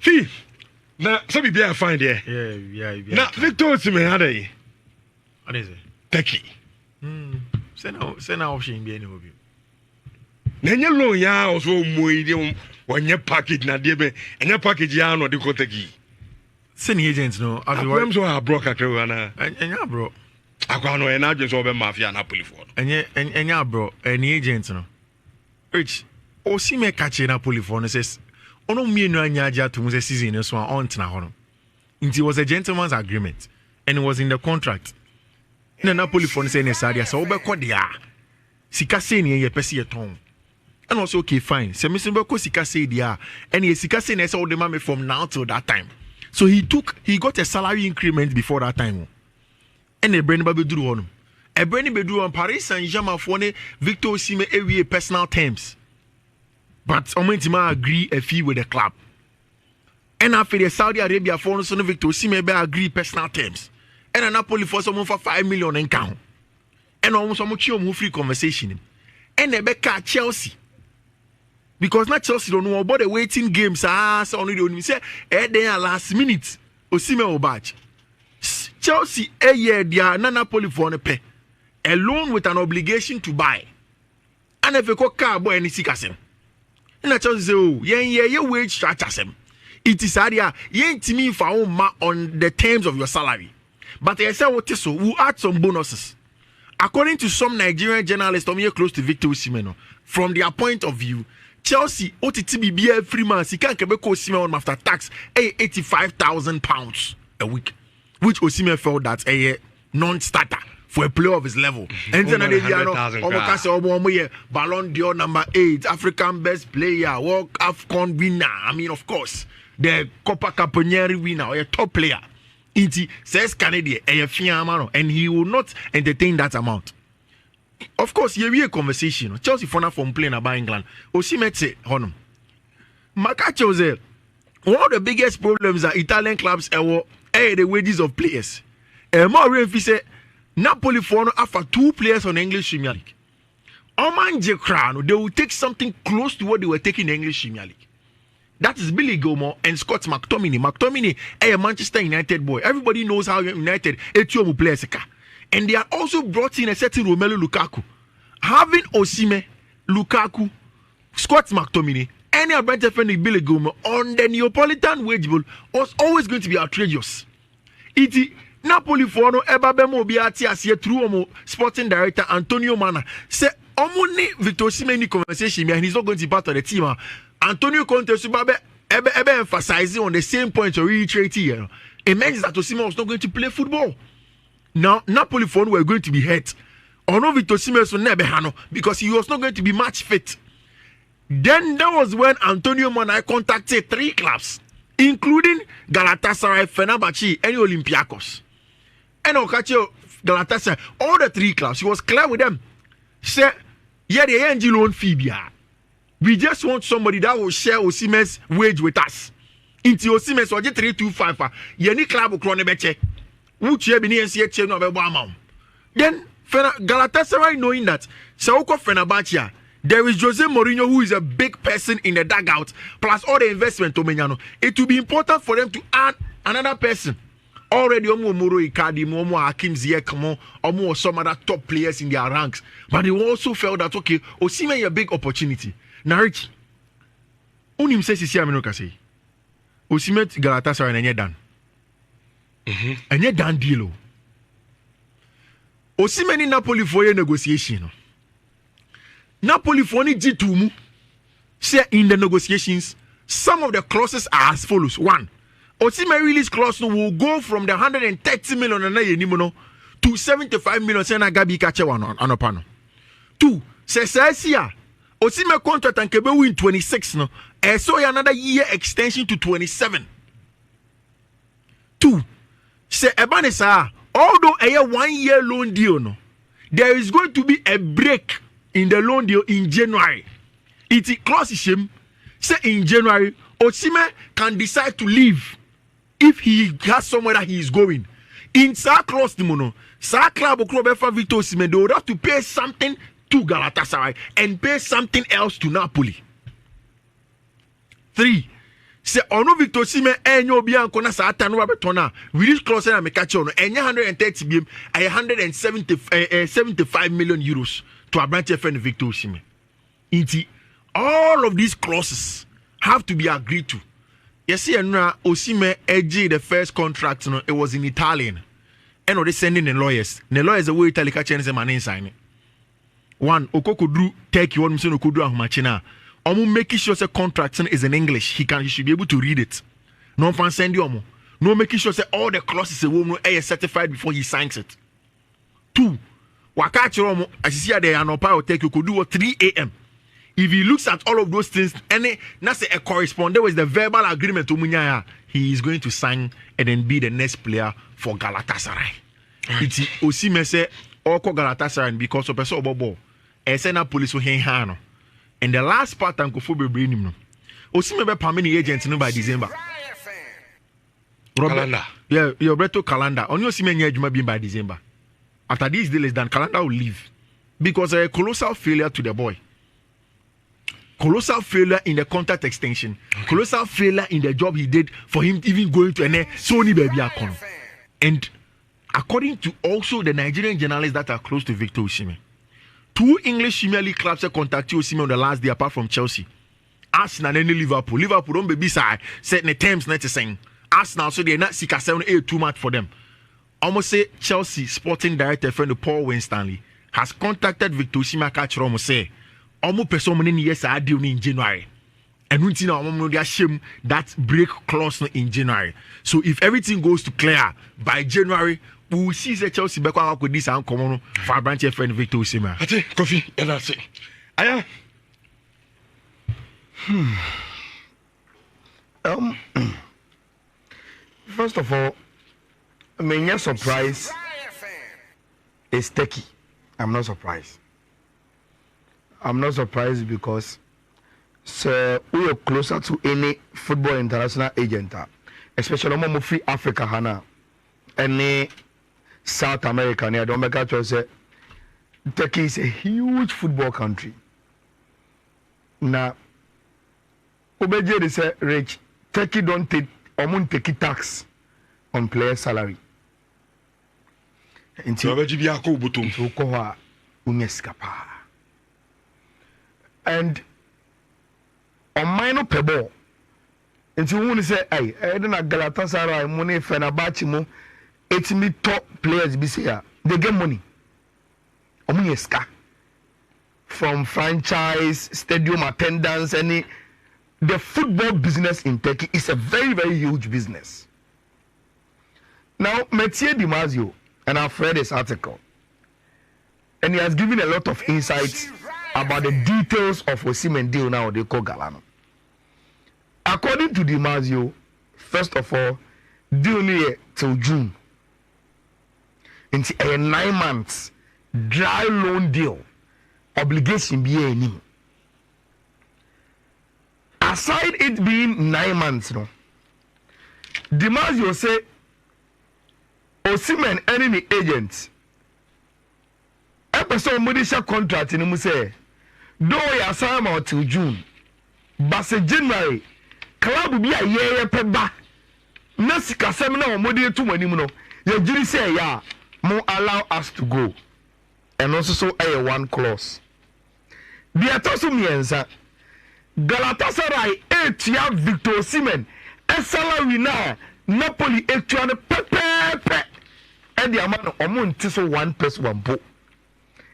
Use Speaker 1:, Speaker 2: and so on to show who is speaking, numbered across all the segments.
Speaker 1: See, now some people are fine there.
Speaker 2: Yeah.
Speaker 1: Now Victor Osimhen had a.
Speaker 2: What is it?
Speaker 1: Turkey.
Speaker 2: Send out option be any of you.
Speaker 1: Nanya loan ya also moide when your package na debe and your package ya no de Turkey.
Speaker 2: Send agents no.
Speaker 1: I'm so a broker na.
Speaker 2: And ya bro.
Speaker 1: Akwa no e na just over mafia na Napoli for.
Speaker 2: And ya bro, any agents no. Rich. Osimhen catch Napoli for no says ono mienu anyaja to say season so on tena hono. It was a gentleman's agreement and it was in the contract. Na Napoli for no say nesadia so obekọ dia. Sika say ne ye pese ye ton. And also okay fine. Se me simbe sika say dia and ye sika say na say all the money from now till that time. So he got a salary increment before that time. And a brain baby drew on him. A brain baby drew on Paris Saint-Germain for Victor Osimhen every personal terms. But Omentima agree a fee with the club. And after the Saudi Arabia for Victor Osimhen agree personal terms. And a Napoli for someone for 5 million and count. And almost a free conversation. And they back Chelsea. Because not Chelsea don't know about the waiting games. So only don't say then last minute Osimhen will batch. Chelsea a year dia na Napoli for a pay. A loan with an obligation to buy. And if you call car boy any sikasen. And I Chelsea say, oh, yeah, wage structure them. It is area yen timi for on the terms of your salary. But I say what so we add some bonuses. According to some Nigerian journalists, close to Victor Osimhen, from their point of view, Chelsea OTTB free man, he can't keep Osimhen after tax, £85,000 a week, which Osimhen felt that a non-starter for a player of his level. And then Ballon d'Or number 8, African best player, World AFCON winner. I mean, of course, the Copa Campanieri winner, or a top player. It says Canadian, and he will not entertain that amount. Of course, here we a conversation. Chelsea for from playing about England. Osimhen say, "Honum, Makacho say one of the biggest problems that Italian clubs are the wages of players. And more if say Napoli for after 2 players on the English Premier League. Omanje Crown, they will take something close to what they were taking in the English Premier League. That is Billy Gilmore and Scott McTominay. McTominay, a Manchester United boy. Everybody knows how United players. And they are also brought in a certain Romelu Lukaku. Having Osimhen, Lukaku, Scott McTominay, any other friend Billy Gilmore on the Neapolitan wage bill was always going to be outrageous. It Napoli for no Ebabemo Biati as ye through sporting director Antonio Mana say Omuni Victor Osimhen conversation and he's not going to be part of the team. Antonio Conte Subabe emphasizing on the same point or reiterating here. It means that Osimhen was not going to play football. Now Napoli for were going to be hurt. Or no Victor Osimhen was never hano because he was not going to be match fit. Then that was when Antonio Mana contacted 3 clubs, including Galatasaray, Fenerbahce, and Olympiacos. And Okacho Galatasaray, all the 3 clubs, he was clear with them. Say, yeah, the NG loan fee. We just want somebody that will share Osimhen's wage with us. Into Osimhen's wage 325. Yeni club will crown a beche. Which you be near CH no be amount. Then Galatasaray knowing that Sauko Fenerbahce, there is Jose Mourinho who is a big person in the dugout, plus all the investment to Menyano. It will be important for them to add another person. Already Omo Moro Icardi, Omo Hakim Ziyech, Omo some other top players in their ranks. But they also felt that okay, Osimhen a big opportunity. Now Rich, Unim says he's here say Osimhen Galatasaray and you're done. And you're done deal. Osimhen in Napoli for your negotiation. Napoli for any G2 say in the negotiations, some of the clauses are as follows. 1. Osimhen release clause will go from the 130 million to 75 million. Sena Gabi Kachewa anopano. 2. Says here, Osimhen contract and Kebe win 26 no. And so another year extension to 27. 2. Say Ebanesa, although a 1 year loan deal no, there is going to be a break in the loan deal in January. It clauses him. Say in January, Osimhen can decide to leave if he has somewhere that he is going. In Sa clause, Sa club for Victor Osimhen, they would have to pay something to Galatasaray and pay something else to Napoli. 3. say ono Victor Osimhen enyo obi anko na sa ata no abetona release clause na me catch ono enya 130 biem 175 million euros to Abrante friend Victor Osimhen. All of these clauses have to be agreed to. You see, Osimhen edged the first contract, it was in Italian. And they sending the lawyers. The lawyers are way Italy catching them and signing. One, Okokudru take you on Okudru Ahmachina. Making sure the contract is in English. He should be able to read it. No fan send you. No making sure all the clauses are certified before he signs it. Two, Wakachi as you see there are no power take you could do at 3 a.m. If he looks at all of those things, and that's a correspondent with the verbal agreement to Munyaya, he is going to sign and then be the next player for Galatasaray. It's Osimhen say Oko Galatasaray because of person Bobo. Esena police will hang. And the last part I'm going to bring him. Osimhen be permanent agent by December.
Speaker 1: Calendar.
Speaker 2: Yeah, your Roberto calendar. On your Osimhen Yejuma be by December. After this deal is done, calendar will leave because a colossal failure to the boy. Colossal failure in the contract extension. Colossal failure in the job he did for him even going to an Sony baby account. And according to also the Nigerian journalists that are close to Victor Osimhen, 2 English Premier League clubs have contacted Osimhen on the last day apart from Chelsea. Arsenal and Liverpool. Liverpool don't be side set the terms not to saying. Arsenal so they're not seek a 7-8 too much for them. Almost say Chelsea sporting director friend Paul Winstanley has contacted Victor Osimhen catch almost say almost person many years are due in January. And we know almost they shame that break clause in January. So if everything goes to clear by January, we will see the Chelsea back out with this and come on for a branch friend Victor Osimhen.
Speaker 1: I think coffee and that's it. Aya.
Speaker 3: First of all, I mean, your surprise is Turkey. I'm not surprised. I'm not surprised because so we are closer to any football international agent, especially more free Africa, Hana, any South America. I don't make a choice. Turkey is a huge football country. Now, Obeje is rich. Turkey don't take take tax on player salary.
Speaker 1: Until Obeje ko butum
Speaker 3: so ko unyeskapa. And on minor pebble until one say, hey, I don't know Galatasaray, money, Fenerbahce, mo, it's me top players be here. They get money. Omunyeska from franchise, stadium attendance, any the football business in Turkey is a very, very huge business. Now, Mathieu Di Marzio, and I've read this article, and he has given a lot of insights about the details of Osimhen deal now they call Galano. According to Di Marzio, first of all, deal near till June. Into a 9 months dry loan deal, obligation be any. Aside it being 9 months, no. Di Marzio say Osimhen enemy agents. Episode Modisha contract in Muse. Though you assign out till June, but say January, club be a year peba. Nasika seminar or Modi to Manimuno. Your jury say, yeah, more allow us to go. And also so a 1 clause. The Atosu Mienza Galatasaray 8 year Victor Osimhen. A salary now, Napoli 8 year pepe. And the amount of amount is 1 + 1 po.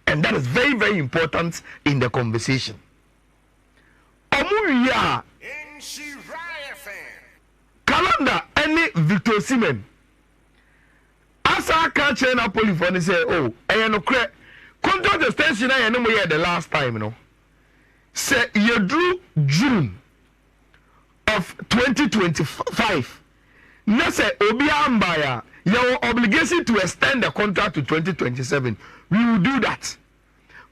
Speaker 3: And that is very, very important in the conversation. Omuya calendar any Victor Osimhen. As I catch Napoli for say, oh, I no credit. Contract extension I know here the last time, you know. Say you drew June of 2025. Now say Obi Ambaya, your obligation to extend the contract to 2027. We will do that.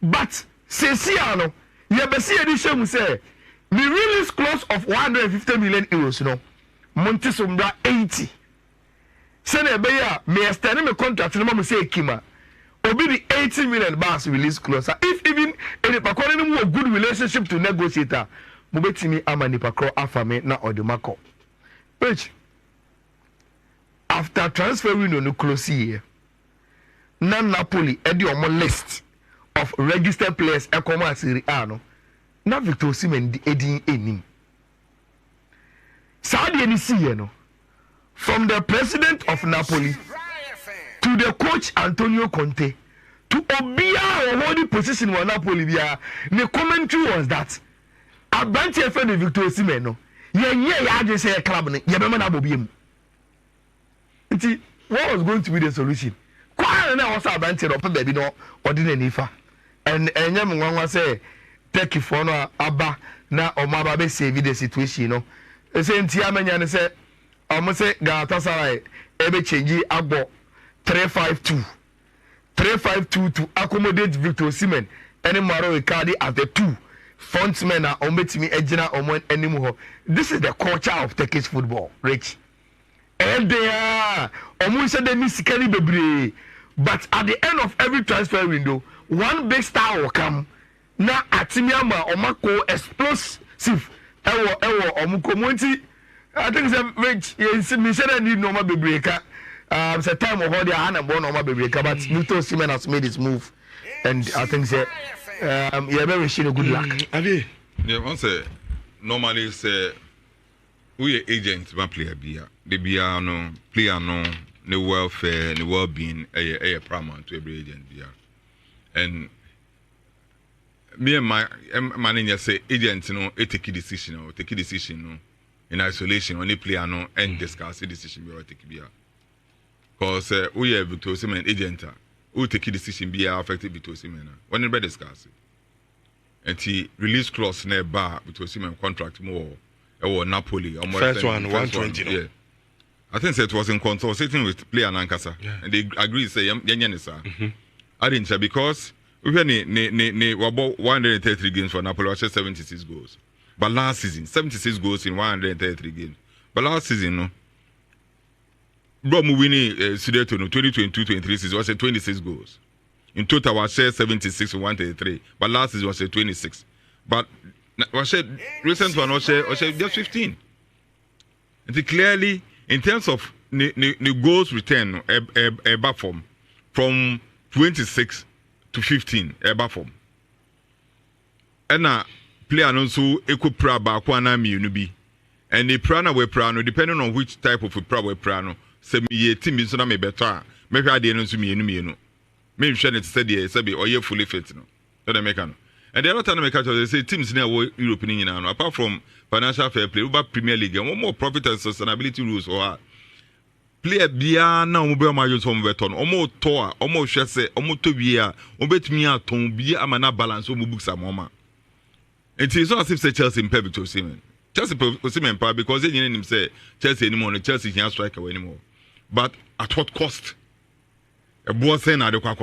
Speaker 3: But Ceciano, you be see edition say the release clause of 150 million euros, you know. Monte Sombra 80. Say beya me extend my contract no me say Kima. Obi the 80 million bars release clause. If even in the according to a good relationship to negotiator, mo betimi ama nipa kro afame na odemako. Which after transfer window no close here, na Napoli edi omo list of registered players e come as Serie A no. Na Victor Osimhen edi enim. Saudi any see no. From the president of Napoli to the coach Antonio Conte to Obia or holding position in Napoli, the commentary was that Abranti friend of Victor Osimhen no. Yeah, just say a club ne. Yeah, man abobiem. What was going to be the solution? Kwara na was Abranti up baby no ordinary nifa. And nyam nwanwa say take for no aba na omaba be save the situation no. Say ntia manya ne say almost say Galatasaray ebe change agbo 3-5-2 to accommodate Victor Osimhen any Maro Icardi as the two frontmen are ombetimi ejina omon anymore. This is the culture of Turkish football, Rich. And they are almost said they miss Kenny Bebre. But at the end of every transfer window, one big star will come. Na Atimiama Omako explosive. Ewo Omuko Monti. I think it's Rich. Yes, me said I need no more Bebreka. It's a time of all the hand and one on my Bebreka, but Victor Osimhen has made his move. And I think that you're very sure good luck.
Speaker 4: Yeah, once normally say we are agents, one player beer. The beer no player no the welfare, the well-being a paramount to every agent beer. And me and my manager say agents take a decision in isolation only player no and discuss the decision we take beer. Because we have Victor Osimhen agent who take a decision be affected Victor Osimhen. When we discuss it. And he release clause near bar Victor Osimhen contract more or Napoli.
Speaker 1: First one, 120.
Speaker 4: Yeah. I think it was in consulting with player Nankasa. Yeah. And they agreed say I didn't say because we had about 133 games for Napoli, I 76 goals. But last season, 76 goals in 133 games. But last season, no. Bro, winning Sudeto no 2022-23 season was 26 goals. In total, was 76 and 133. But last season was 26. But was recent one was just 15. And clearly, in terms of the goals return, a back from 26 to 15, a back form. And now, player also equal pra back one be. And the prana we prano, depending on which type of a pra we prano. Say me team is not me better. Maybe I didn't see me no. Maybe share it steady, say or you fully fit no. Don't make no. And the other time make they say teams now European Union apart from financial fair play, about Premier League, and one more profit and sustainability rules or player bia na mo be ma use home beton. Omo toa, omo hwese, omo to bia, obetumi aton bia amana balance omo books amoma. It is not as if say Chelsea in perfect Osimhen. Chelsea Osimhen power because they didn't him say Chelsea anymore, Chelsea can't strike away anymore. But at what cost? A boy saying I don't quite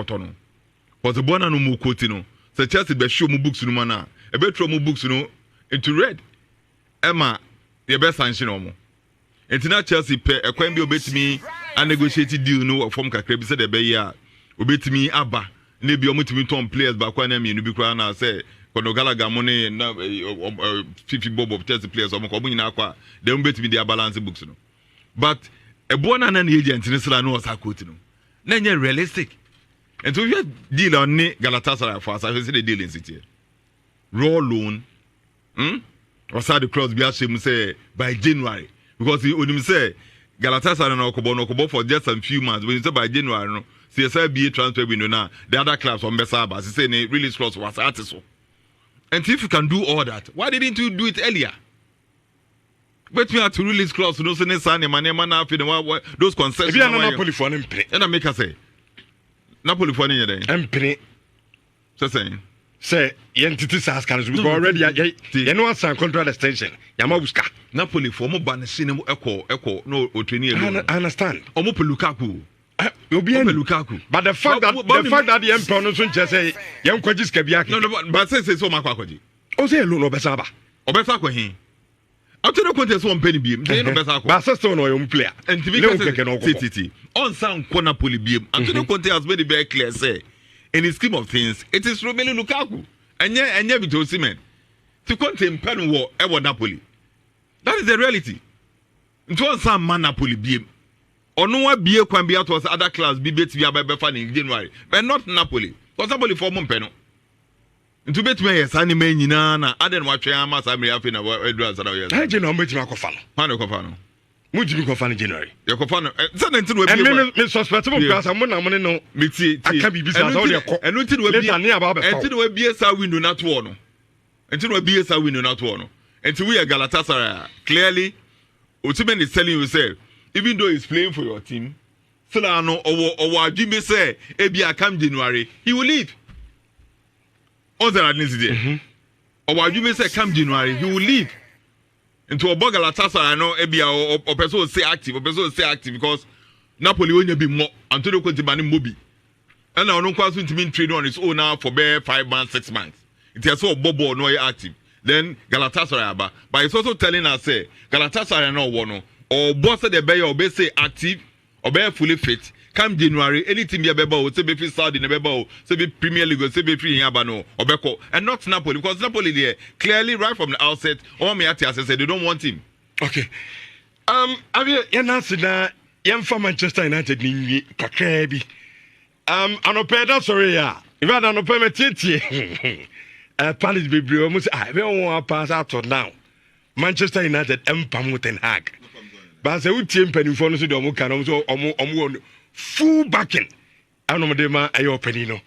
Speaker 4: was a bona no more quoting. So Chelsea be show mu books no mana. A better mu books no into red. Emma, the best sanction omo. It's not Chelsea pay a coin be obey me and negotiated deal no from kakre said the be ya. Obey me abba. Maybe omo to me ton players back when me no be cry na say kono Galaga money na 50 bob of Chelsea players omo ko nyina kwa. They obey me their balance books no. But a born and agent in Israel no was a quote no. Then realistic. And so you deal on Galatasaray for us. I say the deal in City. Raw loan. Or the clause be ashamed say by January. Because he would say Galatasaray no Kobo for just a few months. When you say by January, no, CSIB transfer window now. The other clubs from Besaba, say the release clause was artist. And if you can do all that, why didn't you do it earlier? But me have to release clause, no send son, those concessions. If you are not Napoli for him, and I make her say Napoli for him, then. So saying,
Speaker 1: say, Yentity Sas can be already. You know what's a contract extension? Yamabuska.
Speaker 4: Napoli for more banishing echo, no,
Speaker 1: I understand.
Speaker 4: Omo Lukaku.
Speaker 1: You'll be Lukaku. But the fact that the emperor no just say, young Quajis Kabiaki.
Speaker 4: No, but say so, Makwaji.
Speaker 1: Oh, say, Luno Besaba.
Speaker 4: Obesako him. I tell you what there's one penny beam. But so no young player. And to be TTT. On sound corner poly beam. And to the Conte has made it very clear say in the scheme of things, it is Romelu Lukaku. And yet Victor Osimhen. To Conte pen war ever Napoli. That is the reality. Into one some man Napoli be. Or no one be a can be out was other class be bet via by in January. But not Napoli. Because Napoli for Mompeno. Into bet me yes, any man in Nana, I didn't watch a mass I'm having a address.
Speaker 1: I didn't know much about Cofano.
Speaker 4: Pano Cofano.
Speaker 1: Would you Cofano January?
Speaker 4: Your Cofano. Something to
Speaker 1: be suspectable because I'm one no.
Speaker 4: Mixi.
Speaker 1: I can't be busy. And
Speaker 4: until we be
Speaker 1: near about
Speaker 4: until we be a window not one. Until we be a window not one. Until we are Galatasaray. Clearly, Osimhen is telling you, say, even though he's playing for your team, Solano or Jimmy say, Ebia come January, he will leave. Other ethnicity. Or Jimmy say, come January, he will leave. Into a Galatasaray, I know Ebia or person will stay active, or person will stay active because Napoli will be more until they can Mobi. And now no question to mean trade on his own now for 5 months, 6 months. It is so Bobo no active. Then Galatasaray but it's also telling us say Galatasaray no one or boss the bay or be say active or be fully fit. Come January, anything be able to be Saudi never say be Premier League, say be free in Abano or Beko, and not Napoli because Napoli there clearly right from the outset, all me at said they don't want him.
Speaker 1: Okay. Have you na yam for Manchester United ni kakrebi. Anopeda sorry ya. If I don't pay me titi. Palace Bibri almost I don't want to pass out now. Manchester United empam Ten Hag. But I say we team penny for no so do can also full backing. I know dem ayo penino.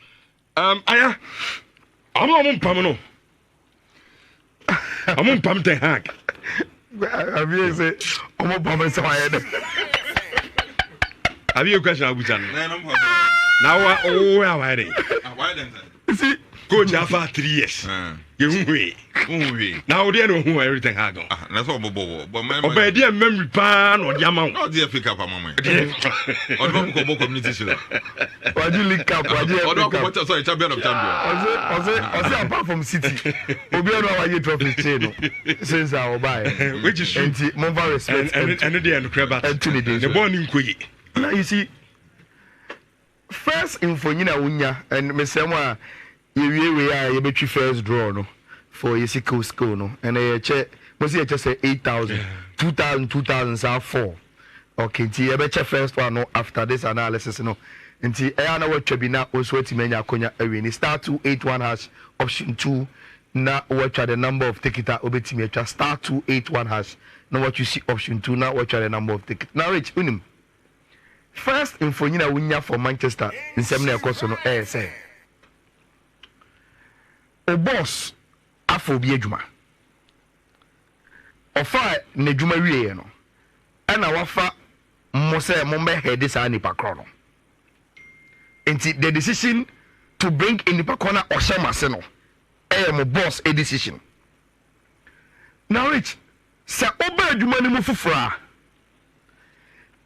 Speaker 1: Aya. I'm pam no. I'm pam Ten Hag.
Speaker 3: Have you say I'm pam so I
Speaker 1: Have you a question Abujan? Now where are they?
Speaker 4: Why then?
Speaker 1: See coach after 3 years. You now they know who everything had on.
Speaker 4: That's what Bobo. But my
Speaker 1: obey memory pan or Yaman.
Speaker 4: Not dear pick up a moment. Or don't go community.
Speaker 3: Why do you link up? Why do you
Speaker 4: don't go sorry, champion of champion.
Speaker 3: Also apart from City, Obiano are you trophy chain since I will buy.
Speaker 1: Which is true.
Speaker 3: More respect
Speaker 1: and the end of Crabbat.
Speaker 3: The
Speaker 1: morning quick.
Speaker 3: Now you see, first in Fonina Unya and Miss Emma. You bet you first draw no for your school no and I check must you just say 8,000 2,000 are 4 okay you bet your first one no after this analysis no nti I know what be na also to menya konya awini star 281 hash option 2 na watch the number of ticket obetimi atwa star 281 hash now what you see option 2 now watch the number of ticket now rich unim first in Fonina Unya for Manchester in seminar course no say o boss afọ bi adwuma ofa na adwuma wie no ana wafa mo say mo be head sa nipa kro no enti the decision to bring in nipa corner o shemase no mo boss a decision now rich say oba adwuma ni mo fufura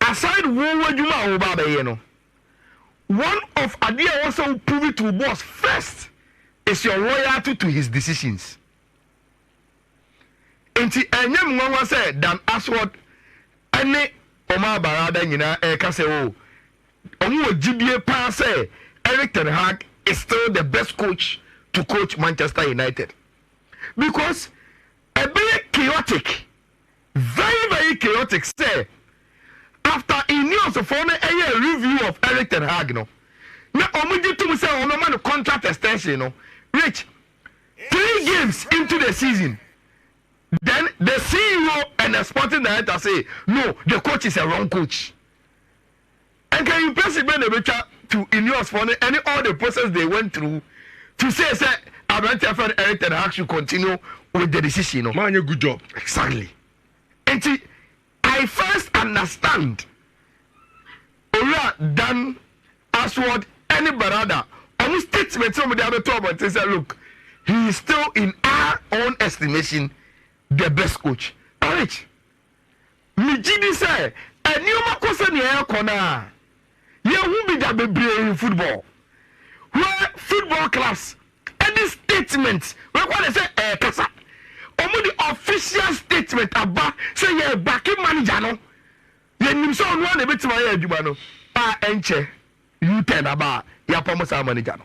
Speaker 3: aside wo adwuma o ba be no one of idea also prove it to boss first is your loyalty to his decisions. Enti enyem nwanwa say Dan Ashworth ene Omar Barada nyina ka say o omo ogibie pa say Erik ten Hag is still the best coach to coach Manchester United because a very chaotic, very chaotic say after Ineos for a review of Erik ten Hag no na omo jitum say omo man contract extension no Rich, 3 games into the season, then the CEO and the sporting director say, no, the coach is a wrong coach. And can you possibly to Ineos for any all the process they went through to say, I'm not telling Erik ten Hag should continue with the decision. No?
Speaker 1: Man, you good job.
Speaker 3: Exactly. And see, I first understand Ola Dan Ashworth any barada. Any statement somebody have talk about say look, he is still in our own estimation the best coach. Alright. Me gidi say a new makosa ni air corner. You who be that be in football. Where football class any statement we want to say kasa. Omo the official statement about say you backing manager no. You nim so no na betima ya adwuma no. Pa enche you ten about ya promosa manager no.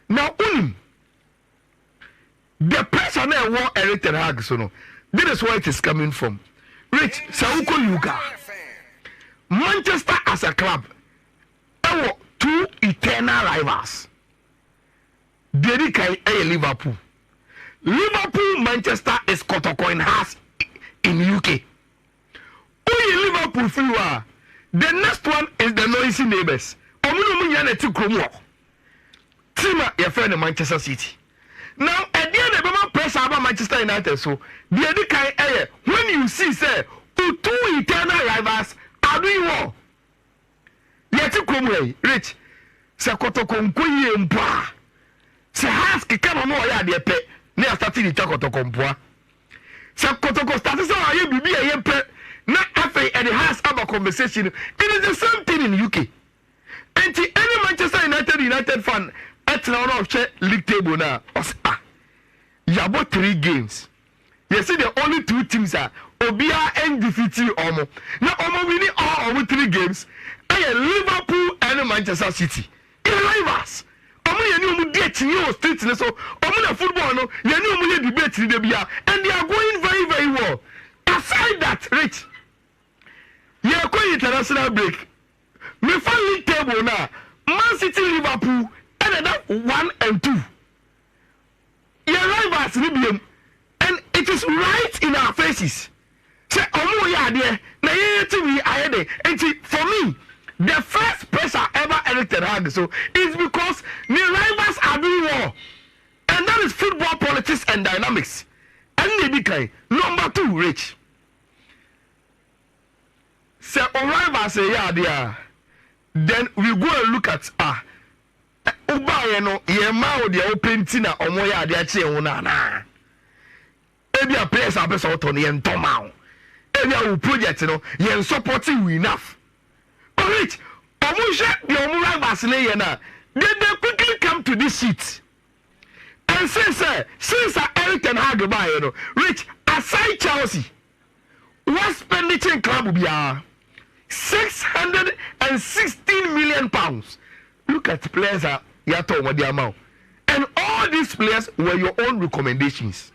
Speaker 3: Now the person that want Erik ten Hag so no. This is where it is coming from. Rich Sauko Yuga. Manchester as a club, two eternal rivals. Dedicated Liverpool. Liverpool, Manchester is Kotokoin has in UK. Only Liverpool free. The next one is the noisy neighbors. Team your friend Manchester City. Now at the end of the pressure about Manchester United, so the other kind when you see say two eternal rivals are doing well. Yet you come rich. Say Kotokonkwe mpa. Say Haski come on ya de pe. Ne starting the Kotokompoa. Say Kotoko started so aye bibi aye pe. Na afa and has about conversation. It is the same thing in UK. And any Manchester United fan at now of league table now. You about 3 games. You see the only 2 teams are Obia and defeated Omo. Now Omo winning all 3 games. I Liverpool and Manchester City. In rivals. Omo you know get you street so Omo football no you know debate in the and they are going very very well. Aside that, Rich, you are going international break. Me fan league table now. Man City, Liverpool, ended up 1 and 2. Your rivals, Libyan, and it is right in our faces. Say, oh, yeah, dear. Now, and for me, the first pressure ever elected had so is because the rivals are doing well, and that is football politics and dynamics. And maybe number 2, Rich. Say, oh, rivals say, yeah, dear. Then we go and look at Uba no ye ma o de open tina omo ya de ache won na ebi a players a person to ne ntoma o ebi a project no ye support we enough but rich omo she the omo rivals na ye na they quickly come to this seat and since Eric Ten Hag buy no rich aside Chelsea what expenditure club bia 616 million pounds. Look at players are yato what the amount. And all these players were your own recommendations.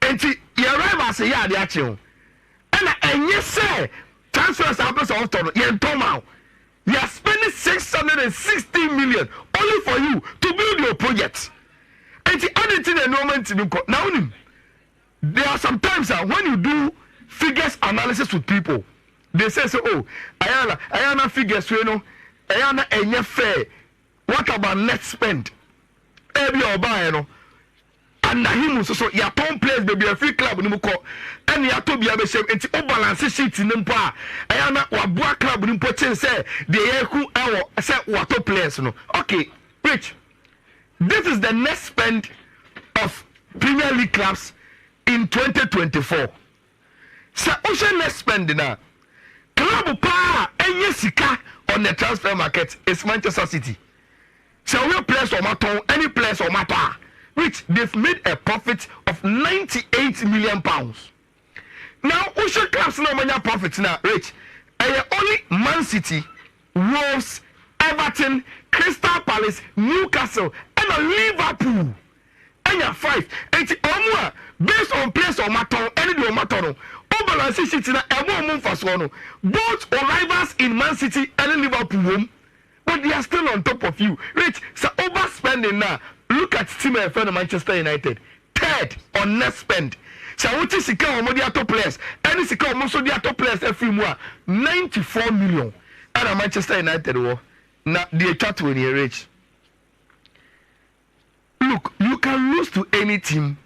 Speaker 3: And your rivals say yeah, they are chill. And yes, sir, transfers happens all to you are spending 616 million only for you to build your project. And the other thing and moment now there are sometimes when you do figures analysis with people. They say so, oh, Ayana figures, you know, Ayana enye fair. What about net spend? Every or buy, you know. And him so ya ton players baby a free club ni muko. And ya to be a beshem enti o balance sheet ni mpa. Ayana wa boa club ni mpo chen say the yeku ewo say wato players no. Okay, Rich. This is the net spend of Premier League clubs in 2024. So ocean net spend na club pa enye sika on the transfer market is Manchester City. So we players or matter any players or matter which they've made a profit of 98 million pounds. Now ocean clubs no many profits now rich. Only Man City, Wolves, Everton, Crystal Palace, Newcastle and Liverpool. And 5. And based on players or matter any do matter no. Balance City na emo for so both rivals in Man City and Liverpool, but they are still on top of you. Rich, so overspending now. Look at team friend Manchester United, 3rd on net spend. So what is the top players? Any sika also the top players every month 94 million. And Manchester United now they chat when you rich. Look, you can lose to any team.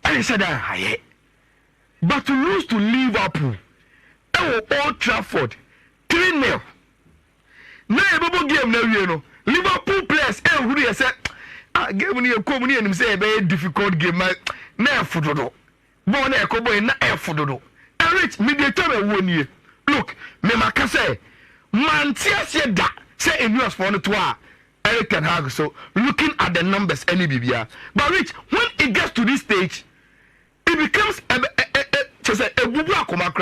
Speaker 3: And I said that but to lose to Liverpool, Old Trafford, 3-0. Now a game now you know. Liverpool players, who they said, game ni come ni and say a very difficult game. Na football, born a cowboy na football. And rich me dey tell me 1 year. Look, me maka say, man tia da say in news for no to Eric Ten Hag. So looking at the numbers, any BBR. But rich when it gets to this stage, it becomes a bubu akoma